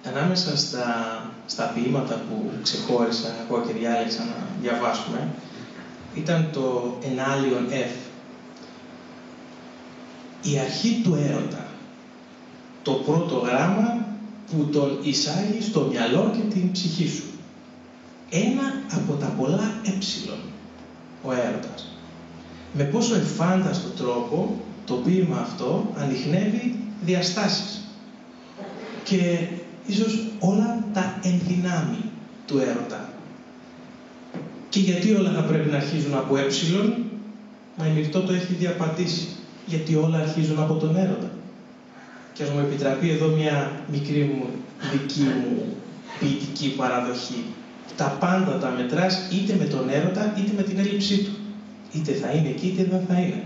Ανάμεσα στα ποίηματα που ξεχώρισα εγώ και διάλεξα να διαβάσουμε, ήταν το Ενάλιον F. Η αρχή του έρωτα. Το πρώτο γράμμα που τον εισάγει στο μυαλό και την ψυχή σου. Ένα από τα πολλά έψιλον, ο έρωτας. Με πόσο εφάνταστο τρόπο το ποίημα αυτό ανιχνεύει διαστάσεις. Και ίσως όλα τα ενδυνάμει του έρωτα. Και γιατί όλα θα πρέπει να αρχίζουν από έψιλον, μα η Μυρτώ το έχει διαπατήσει. Γιατί όλα αρχίζουν από τον έρωτα. Και ας μου επιτραπεί εδώ μια μικρή μου, δική μου ποιητική παραδοχή. Τα πάντα τα μετράς είτε με τον έρωτα είτε με την έλλειψή του. Είτε θα είναι εκεί είτε δεν θα είναι.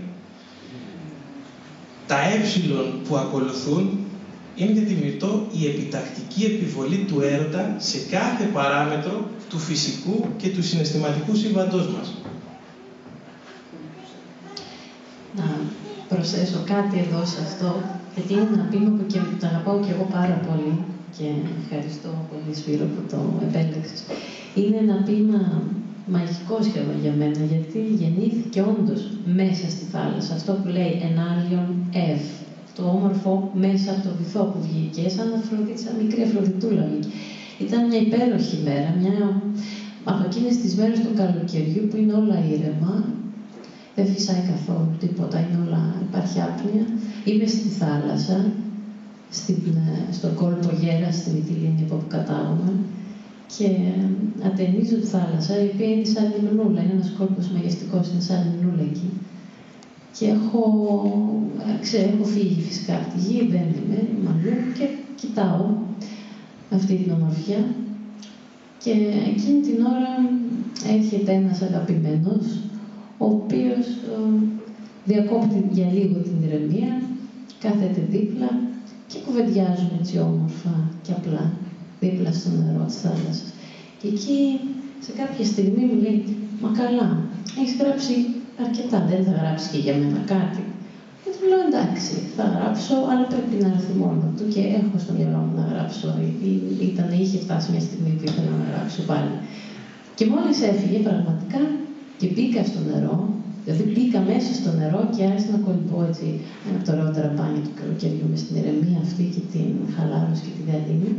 Τα έψιλον που ακολουθούν είναι για τη Μυρτώ η επιτακτική επιβολή του έρωτα σε κάθε παράμετρο του φυσικού και του συναισθηματικού σύμπαντός μας. Να προσθέσω κάτι εδώ σε αυτό, γιατί είναι ένα ποίημα που και το αγαπάω και εγώ πάρα πολύ και ευχαριστώ πολύ Σπύρο που το επέλεξες. Είναι ένα ποίημα μαγικό σχεδόν για μένα, γιατί γεννήθηκε όντως μέσα στη θάλασσα. Αυτό που λέει Ενάλιον F. Το όμορφο μέσα από το βυθό που βγήκε, σαν μικρή Αφροδιτούλα. Ήταν μια υπέροχη μέρα, μια από εκείνες τις μέρες του καλοκαιριού που είναι όλα ήρεμα, δεν φυσάει καθόλου τίποτα, είναι όλα, υπάρχει άπνοια. Είμαι στη θάλασσα, στον κόλπο Γέρας, στη Μυτιλήνη από όπου κατάγομαι, και ατενίζω τη θάλασσα, η οποία είναι σαν λιμνούλα, είναι ένας κόλπος μαγευτικός, είναι σαν λιμνούλα εκεί. Και έχω φύγει φυσικά από τη γη, δεν είμαι μαλλιού και κοιτάω αυτή την ομορφιά. Και εκείνη την ώρα έρχεται ένας αγαπημένος, ο οποίος διακόπτει για λίγο την ηρεμία, κάθεται δίπλα και κουβεντιάζουν έτσι όμορφα και απλά, δίπλα στο νερό της θάλασσας. Και εκεί, σε κάποια στιγμή μου λέει, «Μα καλά, έχεις γράψει αρκετά, δεν θα γράψεις και για μένα κάτι?» Και του λέω, «Εντάξει, θα γράψω, αλλά πρέπει να έρθει μόνο του και έχω στο μυαλό μου να γράψω». Είχε φτάσει μια στιγμή που ήθελα να γράψω πάλι. Και μόλις έφυγε πραγματικά και μπήκα στο νερό, δηλαδή μπήκα μέσα στο νερό και άρχισα να κολυμπώ έτσι ένα από τα ωραιότερα μπάνια του καλοκαιριού με στην ηρεμία αυτή και την χαλάρωση και τη διαλύνη.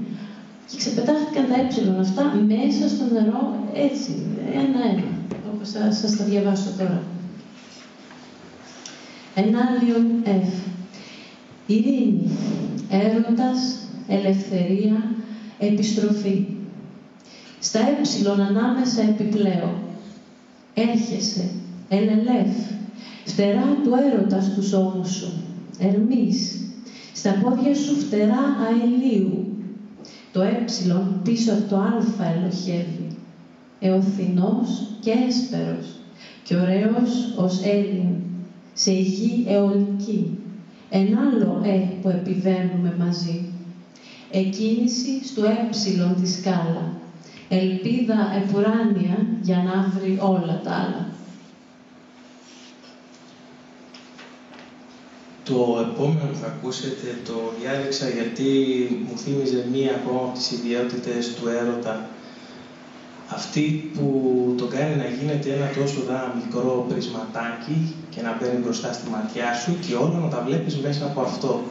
Και ξεπετάχτηκαν τα έψιλον αυτά μέσα στο νερό έτσι, ένα-ένα, όπως θα σας τα διαβάσω τώρα. Ενάλιον F. Ειρήνη, έρωτας, ελευθερία, επιστροφή. Στα έψιλον ανάμεσα επιπλέον. Έρχεσαι, ελελεύ, φτερά του έρωτα στους ώμους σου, ερμής, στα πόδια σου φτερά αηλίου. Το έψιλον πίσω από το αλφα ελοχεύει, εωθινός και έσπερος, και ωραίος ως Έλλην, σε γη αιωλική, εν άλλο που επιβαίνουμε μαζί. Εκκίνηση στο έψιλον τη σκάλα, ελπίδα επουράνια για να βρει όλα τα άλλα. Το επόμενο που θα ακούσετε το διάλεξα γιατί μου θύμιζε μία ακόμα από τις ιδιότητες του έρωτα. Αυτή που το κάνει να γίνεται ένα τόσο μικρό πρισματάκι και να μπαίνει μπροστά στη ματιά σου και όλα να τα βλέπεις μέσα από αυτό.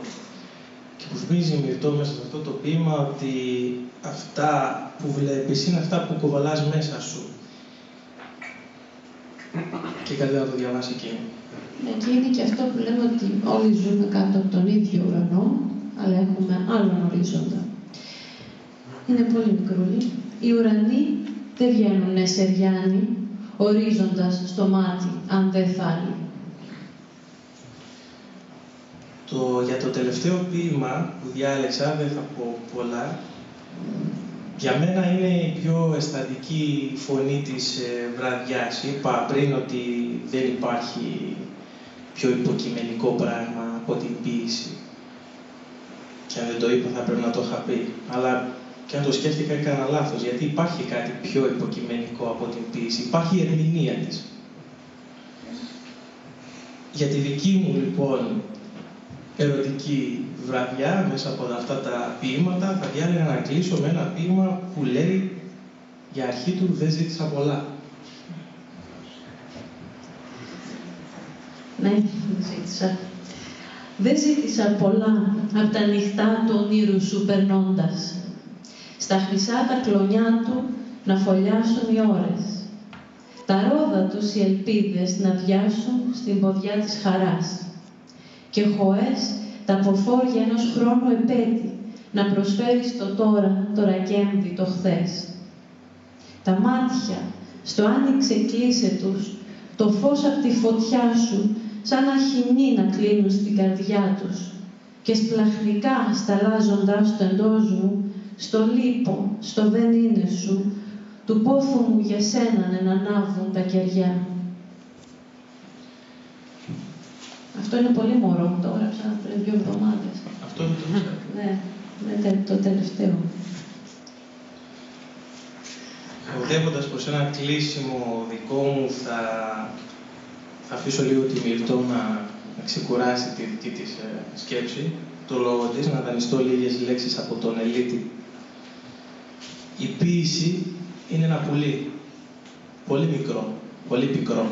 Και που θυμίζει η Μυρτώ μέσα σε αυτό το ποίημα ότι αυτά που βλέπεις είναι αυτά που κουβαλάς μέσα σου. Και καλύτερα να το διαβάσει εκείνη. Και είναι και αυτό που λέμε ότι όλοι ζούμε κάτω από τον ίδιο ουρανό, αλλά έχουμε άλλον ορίζοντα. Είναι πολύ μικρούλη. Οι ουρανοί δεν βγαίνουνε σε ριάννη, ορίζοντας στο μάτι, αν δεν θέλει. Για το τελευταίο ποίημα που διάλεξα, δεν θα πω πολλά, για μένα είναι η πιο αισθαντική φωνή της βραδιάς. Είπα πριν ότι δεν υπάρχει πιο υποκειμενικό πράγμα από την ποίηση. Και αν δεν το είπα θα πρέπει να το είχα πει. Αλλά και αν το σκέφτηκα έκανα λάθος, γιατί υπάρχει κάτι πιο υποκειμενικό από την ποίηση. Υπάρχει η ερμηνεία της. Για τη δική μου λοιπόν ερωτική βραδιά μέσα από αυτά τα ποίηματα, θα διάλεγα να κλείσω με ένα ποίημα που λέει για αρχή του «Δεν ζήτησα πολλά». Ναι, δεν ζήτησα πολλά από τα νυχτά του ονείρου σου περνώντας. Στα χρυσά τα κλονιά του να φωλιάσουν οι ώρες. Τα ρόδα τους οι ελπίδες να βιάσουν στην ποδιά της χαράς. Και χωές τα αποφόρια ενός χρόνου επέτη να προσφέρει στο τώρα το ρακέμβι το χθες. Τα μάτια στο άνοιξε κλείσε τους, το φως απ' τη φωτιά σου σαν αχινή να κλείνουν στην καρδιά τους και σπλαχνικά σταλάζοντας το εντός μου, στο λείπω, στο δεν είναι σου, του πόθου μου για σένα να ανάβουν τα κεριά. Αυτό είναι πολύ μωρό, το έγραψα πριν 2 εβδομάδες. Αυτό είναι το τελευταίο. Ναι, το τελευταίο. Οδεύοντας προς ένα κλείσιμο δικό μου, θα αφήσω λίγο τη Μυρτώ να ξεκουράσει τη δική της σκέψη, το λόγο της, να δανειστώ λίγες λέξεις από τον Ελίτη. Η ποίηση είναι ένα πουλί, πολύ μικρό, πολύ πικρό,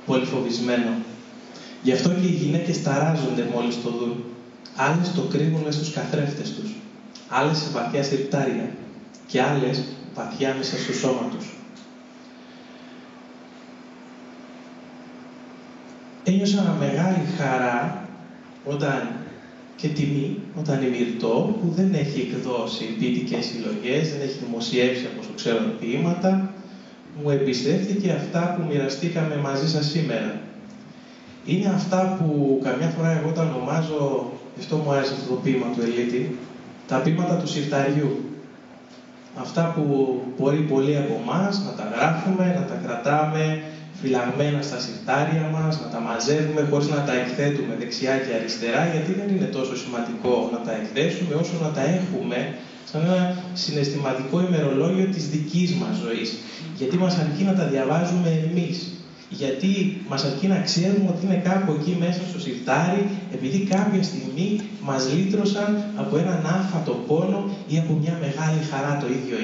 πολύ φοβισμένο. Γι' αυτό και οι γυναίκες ταράζονται μόλις το δουν. Άλλες το κρύβουν μες στους καθρέφτες τους, άλλες σε βαθιά συρτάρια και άλλες βαθιά μέσα στο σώμα τους. Ένιωσα μεγάλη χαρά και τιμή όταν η Μυρτώ, που δεν έχει εκδώσει ποιητικές συλλογές, δεν έχει δημοσιεύσει από όσο ξέρω ποίηματα, μου εμπιστεύτηκε αυτά που μοιραστήκαμε μαζί σας σήμερα. Είναι αυτά που καμιά φορά εγώ τα ονομάζω, αυτό μου άρεσε αυτό το ποίημα του Ελίτη, τα ποίηματα του συρταριού. Αυτά που μπορεί πολλοί από εμάς να τα γράφουμε, να τα κρατάμε φυλαγμένα στα συρτάρια μας, να τα μαζεύουμε χωρίς να τα εκθέτουμε δεξιά και αριστερά, γιατί δεν είναι τόσο σημαντικό να τα εκθέσουμε όσο να τα έχουμε σαν ένα συναισθηματικό ημερολόγιο της δικής μας ζωής. Γιατί μας αρκεί να τα διαβάζουμε εμείς. Γιατί μας αρκεί να ξέρουμε ότι είναι κάπου εκεί μέσα στο συρτάρι, επειδή κάποια στιγμή μας λύτρωσαν από έναν άφατο πόνο ή από μια μεγάλη χαρά το ίδιο.